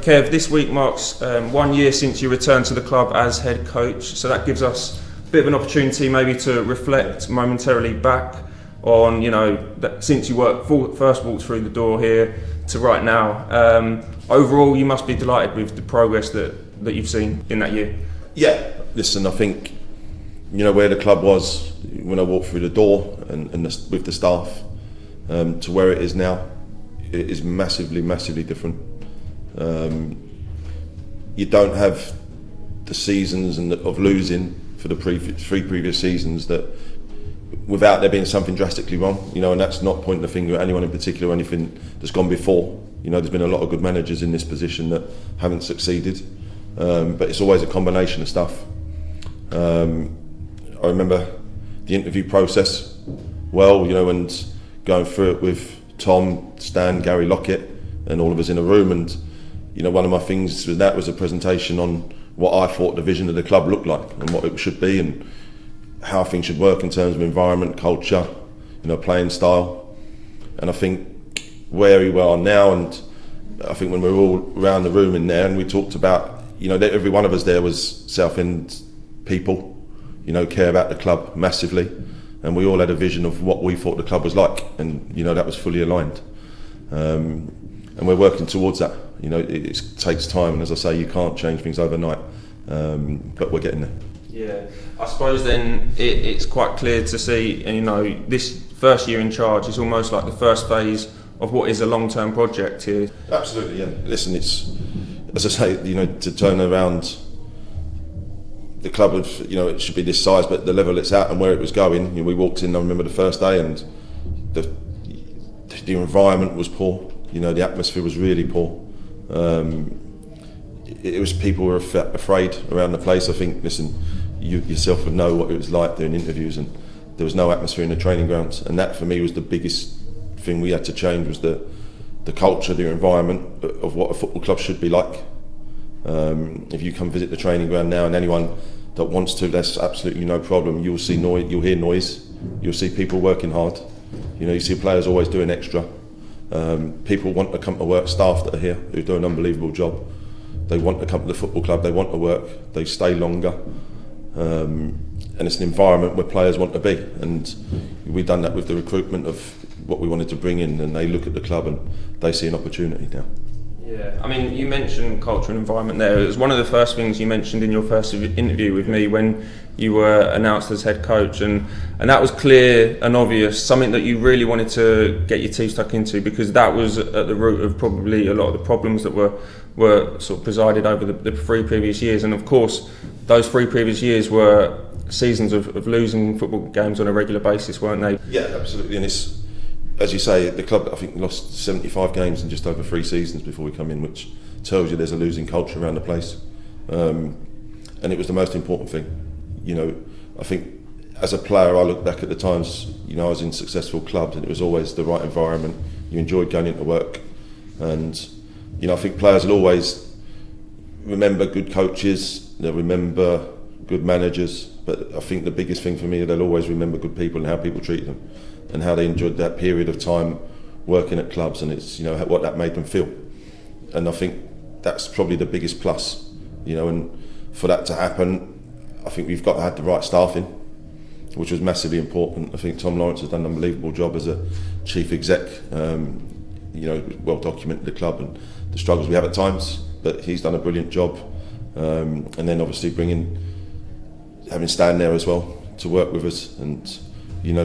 Kev, this week marks 1 year since you returned to the club as head coach, so that gives us a bit of an opportunity maybe to reflect momentarily back on, that since you first walked through the door here to right now. Overall, you must be delighted with the progress that you've seen in that year. Yeah, listen, I think, where the club was when I walked through the door and with the staff to where it is now, it is massively, massively different. You don't have the seasons of losing for the three previous seasons that without there being something drastically wrong, and that's not pointing the finger at anyone in particular or anything that's gone before. There's been a lot of good managers in this position that haven't succeeded, but it's always a combination of stuff. I remember the interview process well, and going through it with Tom, Stan, Gary Lockett, and all of us in a room. And one of my things was a presentation on what I thought the vision of the club looked like and what it should be and how things should work in terms of environment, culture, playing style. And I think where we are now, and I think when we were all around the room in there and we talked about, that every one of us there was Southend people, care about the club massively, and we all had a vision of what we thought the club was like, and that was fully aligned. And we're working towards that. It takes time, and as I say, you can't change things overnight, but we're getting there. Yeah, I suppose then it's quite clear to see, and this first year in charge is almost like the first phase of what is a long-term project here. Absolutely, yeah. Listen, it's, as I say, to turn around the club of, it should be this size, but the level it's at and where it was going, we walked in, I remember the first day, and the environment was poor. The atmosphere was really poor. It was people were afraid around the place. I think, listen, you yourself would know what it was like doing interviews, and there was no atmosphere in the training grounds, and that for me was the biggest thing we had to change, was the culture, the environment of what a football club should be like. If you come visit the training ground now, and anyone that wants to, that's absolutely no problem. You'll see noise, you'll hear noise, you'll see people working hard. You see players always doing extra. People want to come to work, staff that are here who do an unbelievable job. They want to come to the football club, they want to work, they stay longer. And it's an environment where players want to be. And we've done that with the recruitment of what we wanted to bring in, and they look at the club and they see an opportunity now. Yeah, I mean, you mentioned culture and environment there. It was one of the first things you mentioned in your first interview with me when you were announced as head coach, and that was clear and obvious, something that you really wanted to get your teeth stuck into, because that was at the root of probably a lot of the problems that were sort of presided over the three previous years. And of course, those three previous years were seasons of losing football games on a regular basis, weren't they? Yeah, absolutely. And it's, as you say, the club, I think, lost 75 games in just over 3 seasons before we come in, which tells you there's a losing culture around the place. And it was the most important thing. I think as a player, I look back at the times, I was in successful clubs, and it was always the right environment. You enjoyed going into work. And, I think players will always remember good coaches, they'll remember good managers, but I think the biggest thing for me, they'll always remember good people and how people treat them, and how they enjoyed that period of time working at clubs, and it's what that made them feel. And I think that's probably the biggest plus, and for that to happen, I think we've got to have the right staffing, which was massively important. I think Tom Lawrence has done an unbelievable job as a chief exec, well documented the club and the struggles we have at times, but he's done a brilliant job. And then obviously having Stan there as well to work with us, and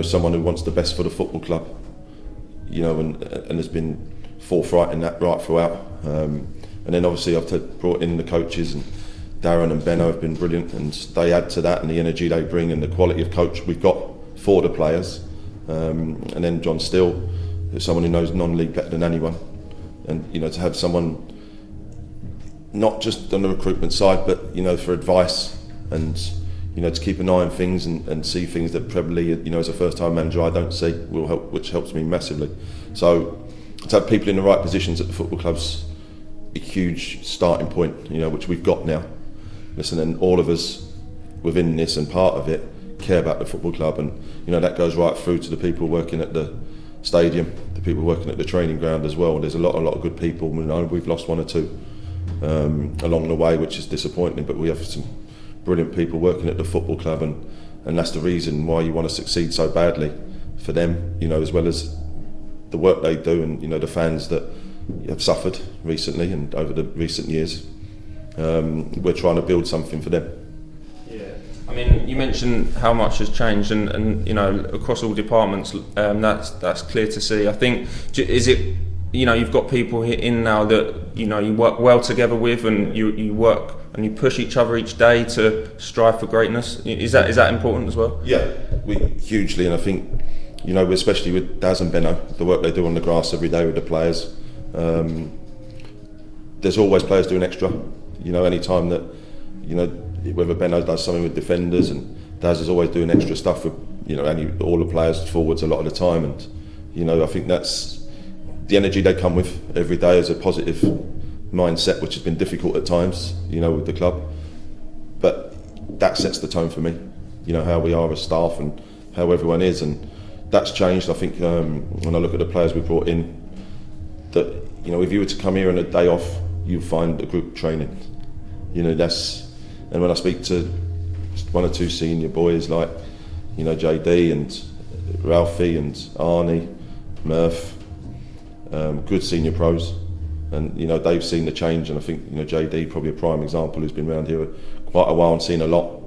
someone who wants the best for the football club, and has been forthright in that right throughout. And then obviously I've brought in the coaches, and Darren and Benno have been brilliant, and they add to that, and the energy they bring and the quality of coach we've got for the players. And then John Steele, who's someone who knows non-league better than anyone, and to have someone not just on the recruitment side, but for advice, and to keep an eye on things and see things that probably, as a first-time manager I don't see, will help, which helps me massively. So to have people in the right positions at the football club's a huge starting point, which we've got now. Listen, and all of us within this and part of it care about the football club, and that goes right through to the people working at the stadium, the people working at the training ground as well. There's a lot of good people. We've lost 1 or 2 along the way, which is disappointing. But we have some brilliant people working at the football club, and that's the reason why you want to succeed so badly for them, as well as the work they do, and the fans that have suffered recently and over the recent years. We're trying to build something for them. I mean, you mentioned how much has changed, and across all departments, that's clear to see. I think, is it, you've got people in now that you work well together with, and you work and you push each other each day to strive for greatness. Is that important as well? Yeah, hugely, and I think especially with Daz and Benno, the work they do on the grass every day with the players. There's always players doing extra. Any time that whether Benno does something with defenders, and Daz is always doing extra stuff with all the players forwards a lot of the time, and I think that's the energy they come with every day is a positive mindset, which has been difficult at times with the club, but that sets the tone for me, how we are as staff and how everyone is, and that's changed. I think when I look at the players we brought in, that if you were to come here on a day off, you'd find a group training. And when I speak to one or two senior boys like JD and Ralphie and Arnie, Murph, good senior pros, and they've seen the change, and I think JD probably a prime example, who's been around here quite a while and seen a lot.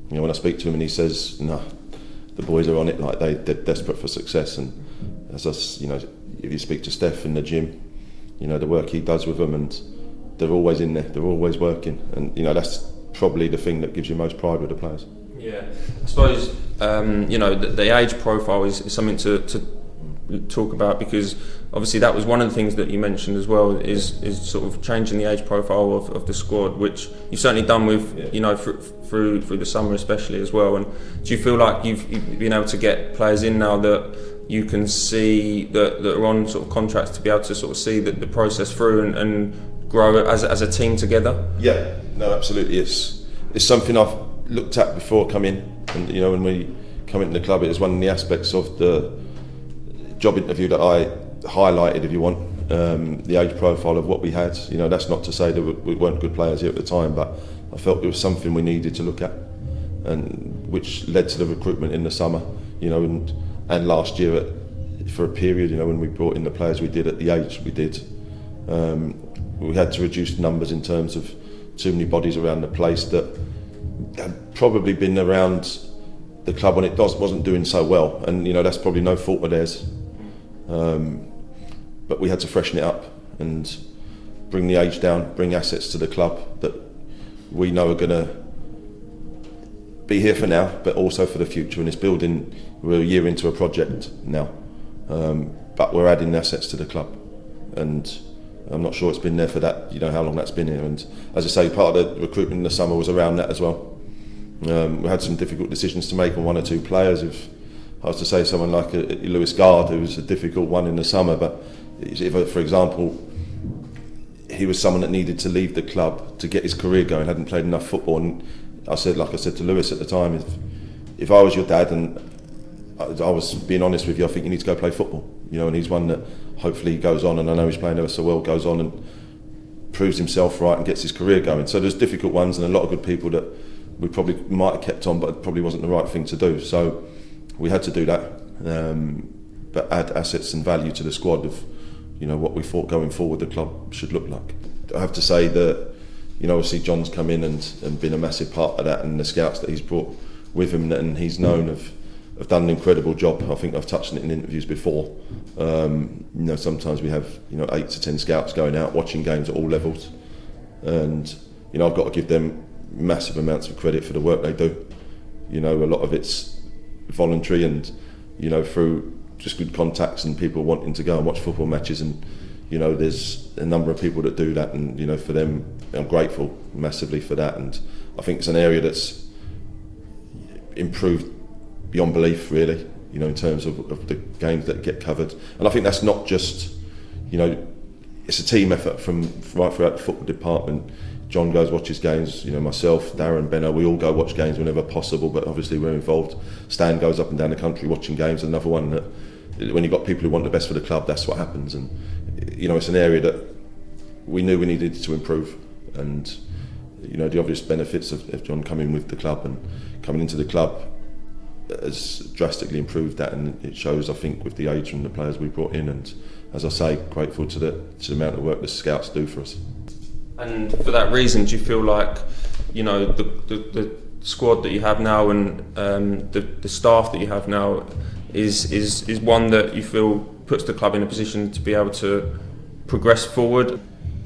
When I speak to him and he says, no, the boys are on it, like they're desperate for success, and as us, if you speak to Steph in the gym, the work he does with them, and they're always in there, they're always working, and that's probably the thing that gives you most pride with the players. Yeah, I suppose the age profile is something to talk about, because obviously that was one of the things that you mentioned as well, is sort of changing the age profile of the squad, which you've certainly done with through the summer especially as well. And do you feel like you've been able to get players in now that you can see that are on sort of contracts, to be able to sort of see the process through and grow as a team together? Yeah, no, absolutely. It's something I've looked at before coming, and when we come into the club, it was one of the aspects of the job interview that I highlighted, if you want, the age profile of what we had. That's not to say that we weren't good players here at the time, but I felt it was something we needed to look at, and which led to the recruitment in the summer, and last year for a period, when we brought in the players we did at the age we did. We had to reduce numbers in terms of too many bodies around the place that had probably been around the club when it wasn't doing so well, and that's probably no fault of theirs. But we had to freshen it up and bring the age down, bring assets to the club that we know are going to be here for now, but also for the future. And it's building. We're a year into a project now, but we're adding assets to the club, and I'm not sure it's been there for that, how long that's been here. And as I say, part of the recruitment in the summer was around that as well. We had some difficult decisions to make on one or two players. If I was to say someone like Lewis Gard, who was a difficult one in the summer, but if, for example, he was someone that needed to leave the club to get his career going, hadn't played enough football, and like I said to Lewis at the time, if I was your dad and I was being honest with you, I think you need to go play football, and he's one that hopefully goes on, and I know he's playing ever so well, goes on and proves himself right and gets his career going. So there's difficult ones and a lot of good people that we probably might have kept on, but it probably wasn't the right thing to do. So we had to do that, but add assets and value to the squad of what we thought going forward the club should look like. I have to say that obviously John's come in and been a massive part of that, and the scouts that he's brought with him and he's known have done an incredible job. I think I've touched on it in interviews before. Sometimes we have 8 to 10 scouts going out watching games at all levels, and I've got to give them massive amounts of credit for the work they do. A lot of it's voluntary and through just good contacts and people wanting to go and watch football matches, and there's a number of people that do that, and for them I'm grateful massively for that. And I think it's an area that's improved beyond belief, really, in terms of the games that get covered. And I think that's not just, it's a team effort from right throughout the football department. John goes watches games, myself, Darren, Benno, we all go watch games whenever possible, but obviously we're involved. Stan goes up and down the country watching games, another one that when you've got people who want the best for the club, that's what happens. And it's an area that we knew we needed to improve, and you know, the obvious benefits of John coming with the club and coming into the club has drastically improved that, and it shows, I think, with the age and the players we brought in, and as I say, grateful to the amount of work the scouts do for us. And for that reason, do you feel like, you know, the squad that you have now and the staff that you have now is one that you feel puts the club in a position to be able to progress forward?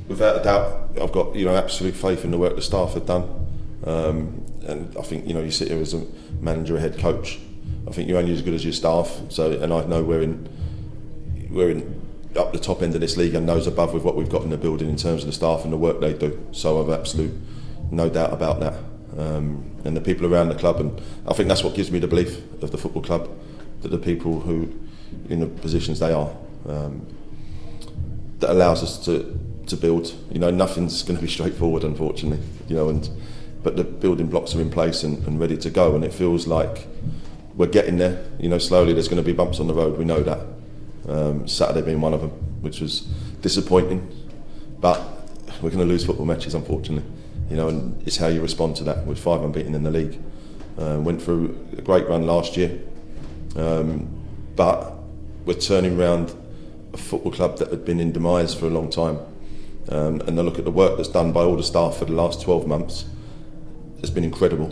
Without a doubt, I've got, you know, absolute faith in the work the staff have done, and I think, you know, you sit here as a manager, a head coach, I think you're only as good as your staff. So, and I know we're in up the top end of this league and nose above with what we've got in the building in terms of the staff and the work they do. So I've absolute no doubt about that, and the people around the club, and I think that's what gives me the belief of the football club, that the people who in the positions they are, that allows us to build. You know, nothing's going to be straightforward, unfortunately, you know, but the building blocks are in place and ready to go, and it feels like we're getting there. You know, slowly there's going to be bumps on the road, we know that. Saturday being one of them, which was disappointing, but we're going to lose football matches, unfortunately, you know, and it's how you respond to that. With 5 unbeaten in the league, went through a great run last year, but we're turning around a football club that had been in demise for a long time, and I look at the work that's done by all the staff for the last 12 months. It's been incredible,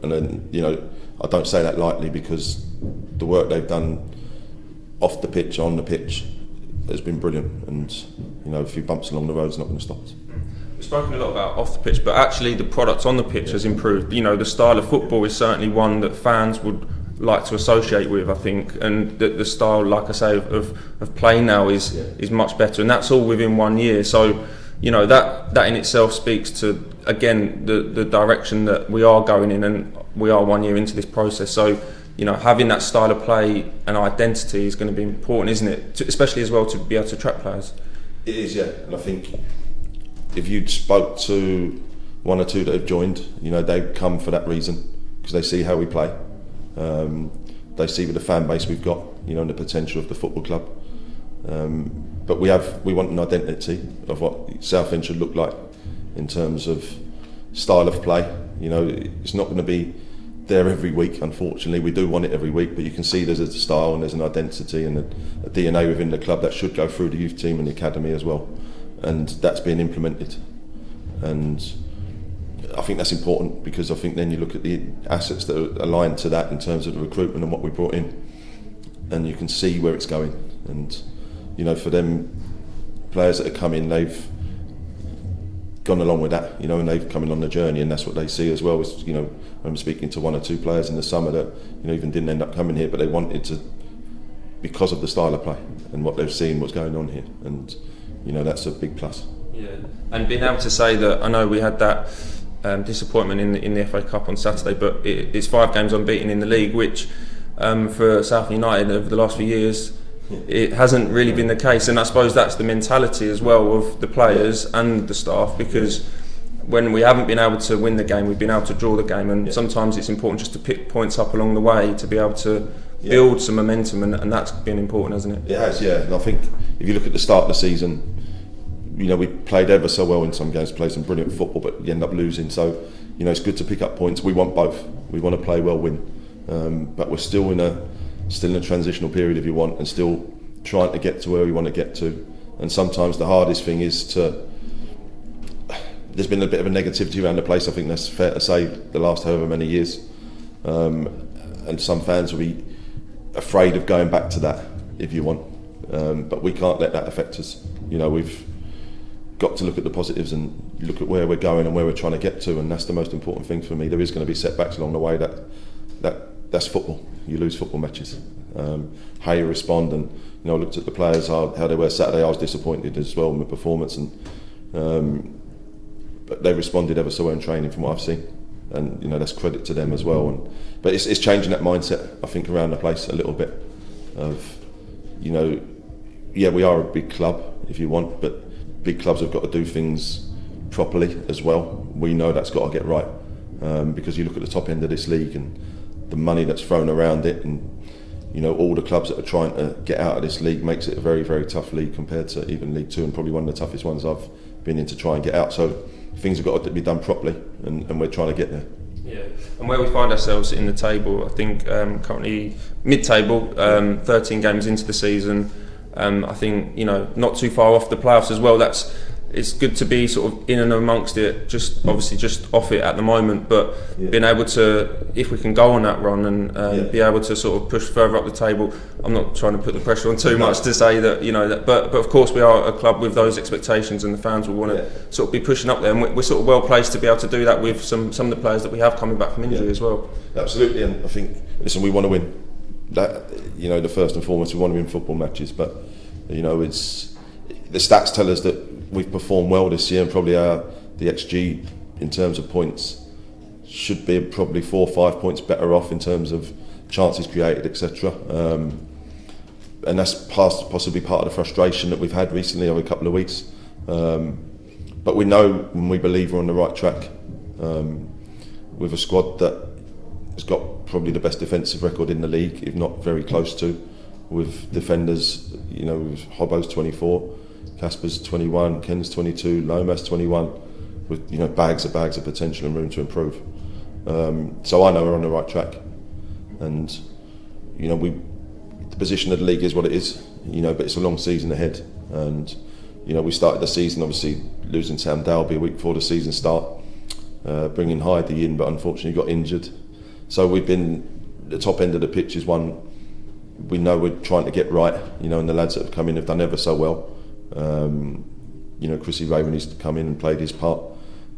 and then, you know, I don't say that lightly, because the work they've done off the pitch, on the pitch, has been brilliant, and you know, a few bumps along the road is not going to stop us. We've spoken a lot about off the pitch, but actually the product on the pitch has improved. You know, the style of football is certainly one that fans would like to associate with, I think, and the style, like I say, of play now is much better, and that's all within 1 year. So, you know, that in itself speaks to, again, the direction that we are going in, and we are 1 year into this process. So, you know, having that style of play and identity is going to be important, isn't it? Especially as well to be able to attract players. It is, yeah. And I think if you'd spoke to one or two that have joined, you know, they've come for that reason, because they see how we play. They see with the fan base we've got, you know, and the potential of the football club. But we want an identity of what Southend should look like in terms of style of play. You know, it's not going to be there every week, unfortunately. We do want it every week, but you can see there's a style and there's an identity and a DNA within the club that should go through the youth team and the academy as well, and that's being implemented. And I think that's important, because I think then you look at the assets that are aligned to that in terms of the recruitment and what we brought in, and you can see where it's going. And you know, for them players that have come in, they've gone along with that, you know, and they've come in on the journey, and that's what they see as well. As, you know, I'm speaking to 1 or 2 players in the summer that, you know, even didn't end up coming here, but they wanted to, because of the style of play and what they've seen what's going on here, and you know, that's a big plus. Yeah, and being able to say that, I know we had that disappointment in the FA Cup on Saturday, but it's 5 games unbeaten in the league, which for Southend United over the last few years, it hasn't really been the case. And I suppose that's the mentality as well of the players and the staff, because when we haven't been able to win the game, we've been able to draw the game, and sometimes it's important just to pick points up along the way to be able to build some momentum, and that's been important, hasn't it? It has, yeah. And I think if you look at the start of the season, you know, we played ever so well in some games, played some brilliant football, but you end up losing. So, you know, it's good to pick up points. We want both. We want to play well, win, but we're still in a transitional period, if you want, and still trying to get to where we want to get to. And sometimes the hardest thing is there's been a bit of a negativity around the place, I think that's fair to say, the last however many years, and some fans will be afraid of going back to that, if you want, but we can't let that affect us. You know, we've got to look at the positives and look at where we're going and where we're trying to get to, and that's the most important thing for me. There is going to be setbacks along the way. That's football. You lose football matches. How you respond, and you know, I looked at the players, how they were Saturday. I was disappointed as well in the performance, and but they responded ever so well in training from what I've seen, and you know, that's credit to them as well. But it's changing that mindset, I think, around the place a little bit. Of, you know, yeah, we are a big club, if you want, but big clubs have got to do things properly as well. We know that's got to get right, because you look at the top end of this league and the money that's thrown around it, and you know, all the clubs that are trying to get out of this league makes it a very, very tough league compared to even League Two, and probably one of the toughest ones I've been in to try and get out. So things have got to be done properly, and we're trying to get there. Yeah, and where we find ourselves in the table, I think currently mid-table, 13 games into the season. I think, you know, not too far off the playoffs as well. It's good to be sort of in and amongst it, just off it at the moment, but being able to, if we can go on that run and be able to sort of push further up the table. I'm not trying to put the pressure on too much to say that, you know, that, but of course we are a club with those expectations, and the fans will want to sort of be pushing up there, and we're sort of well placed to be able to do that with some of the players that we have coming back from injury as well. Absolutely, and I think, listen, we want to win. That, you know, the first and foremost, we want to win football matches, but you know, it's the stats tell us that we've performed well this year, and probably the XG in terms of points should be probably 4 or 5 points better off in terms of chances created, etc. And that's possibly part of the frustration that we've had recently over a couple of weeks. But we know and we believe we're on the right track with a squad that has got probably the best defensive record in the league, if not very close to, with defenders, you know, with Hobbo's 24. Casper's 21, Ken's 22, Lomas 21, with, you know, bags of potential and room to improve. So I know we're on the right track, and you know, the position of the league is what it is, you know, but it's a long season ahead, and you know, we started the season obviously losing Sam Dalby a week before the season start, bringing Heidi in, but unfortunately got injured. So we've been, the top end of the pitch is one we know we're trying to get right, you know, and the lads that have come in have done ever so well. You know, Chrissy Raven needs to come in and played his part,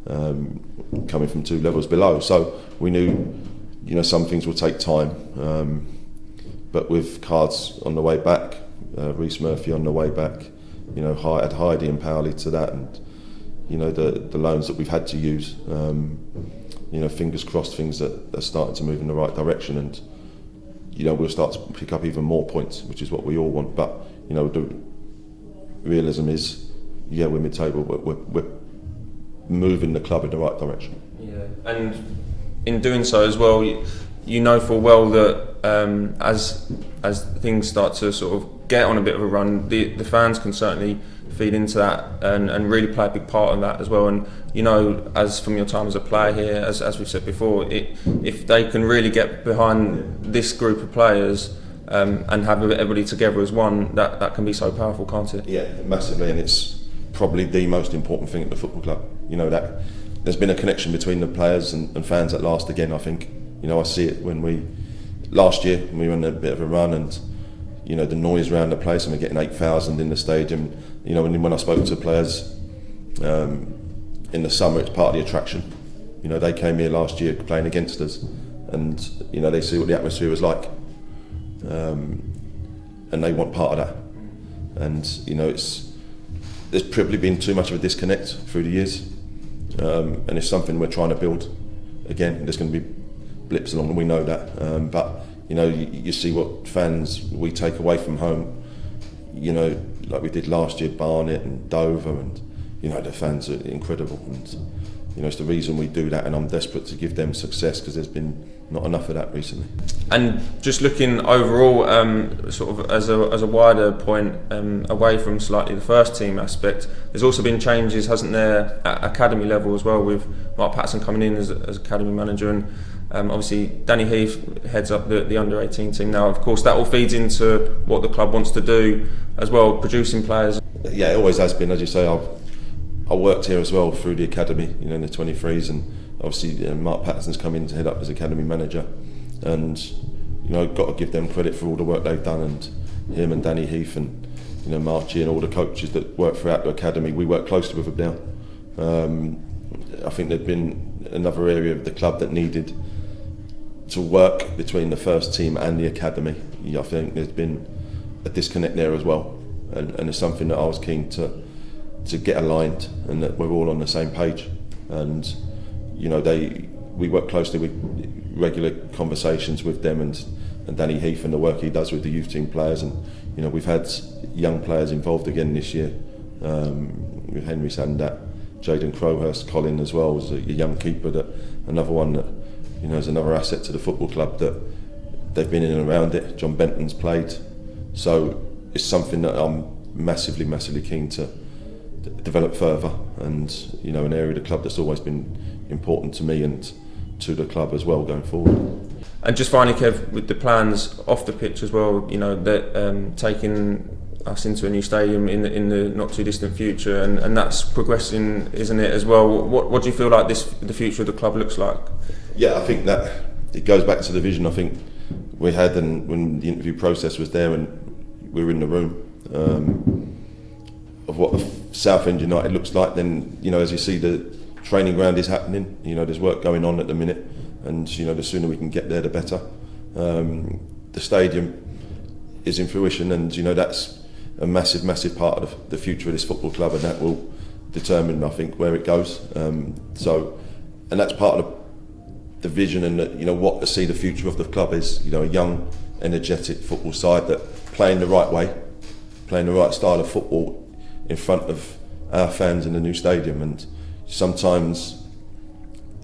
coming from 2 levels below. So we knew, you know, some things will take time, but with Cards on the way back, Reece Murphy on the way back, you know, add Heidi and Powley to that, and you know, the loans that we've had to use, you know, fingers crossed, things that are starting to move in the right direction, and you know, we'll start to pick up even more points, which is what we all want. But you know, the realism is, we're mid-table, but we're moving the club in the right direction. Yeah, and in doing so as well, you know full well that as things start to sort of get on a bit of a run, the fans can certainly feed into that and really play a big part in that as well. And you know, as from your time as a player here, as we've said before, if they can really get behind this group of players, and have everybody together as one, that can be so powerful, can't it? Yeah, massively, and it's probably the most important thing at the football club. You know, that there's been a connection between the players and fans at last again, I think. You know, I see it last year when we were on a bit of a run, and you know, the noise around the place, and we're getting 8,000 in the stadium. You know, when I spoke to players in the summer, it's part of the attraction. You know, they came here last year playing against us, and you know, they see what the atmosphere was like. And they want part of that, and you know, there's probably been too much of a disconnect through the years, and it's something we're trying to build. Again, there's going to be blips along, and we know that, but you know, you see what fans we take away from home, you know, like we did last year, Barnet and Dover, and you know, the fans are incredible, and you know, it's the reason we do that, and I'm desperate to give them success, because there's been not enough of that recently. And just looking overall, sort of as a wider point, away from slightly the first team aspect, there's also been changes, hasn't there, at academy level as well, with Mark Patterson coming in as academy manager, and obviously Danny Heath heads up the under-18 team now. Of course, that all feeds into what the club wants to do as well, producing players. Yeah, it always has been, as you say. I worked here as well through the academy, you know, in the 23s, and obviously Mark Patterson's come in to head up as academy manager, and you know, got to give them credit for all the work they've done, and him and Danny Heath and you know, Marchie and all the coaches that work throughout the academy. We work closely with them now. I think there'd been another area of the club that needed to work between the first team and the academy. I think there's been a disconnect there as well, and it's something that I was keen to get aligned, and that we're all on the same page. And you know, we work closely with regular conversations with them and Danny Heath and the work he does with the youth team players, and you know, we've had young players involved again this year, with Henry Sandat, Jaden Crowhurst, Colin as well was a young keeper, that another one that you know is another asset to the football club, that they've been in and around it. John Benton's played, so it's something that I'm massively keen to develop further, and you know, an area of the club that's always been important to me and to the club as well going forward. And just finally, Kev, with the plans off the pitch as well, you know, that taking us into a new stadium in the not too distant future, and that's progressing, isn't it, as well? What do you feel like the future of the club looks like? Yeah, I think that it goes back to the vision I think we had, and when the interview process was there and we were in the room, of what Southend United looks like. Then, you know, as you see, the training ground is happening. You know, there's work going on at the minute, and you know, the sooner we can get there, the better. The stadium is in fruition, and you know, that's a massive part of the future of this football club, and that will determine, I think, where it goes. And that's part of the vision, and you know, what I see the future of the club is, you know, a young, energetic football side that playing the right way, playing the right style of football in front of our fans in the new stadium. And sometimes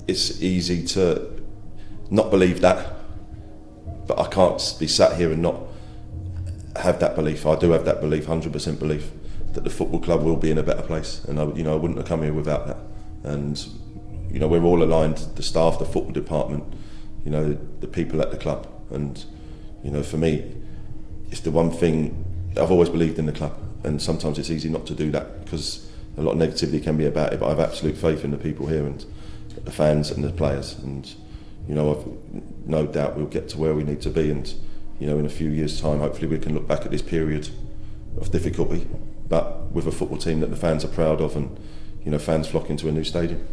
it's easy to not believe that, but I can't be sat here and not have that belief. I do have that belief, 100% belief, that the football club will be in a better place, and I wouldn't have come here without that. And you know, we're all aligned, the staff, the football department, you know, the people at the club. And you know, for me, it's the one thing I've always believed in the club, and sometimes it's easy not to do that because a lot of negativity can be about it, but I have absolute faith in the people here and the fans and the players, and you know, I've no doubt we'll get to where we need to be, and you know, in a few years' time, hopefully we can look back at this period of difficulty, but with a football team that the fans are proud of, and you know, fans flock into a new stadium.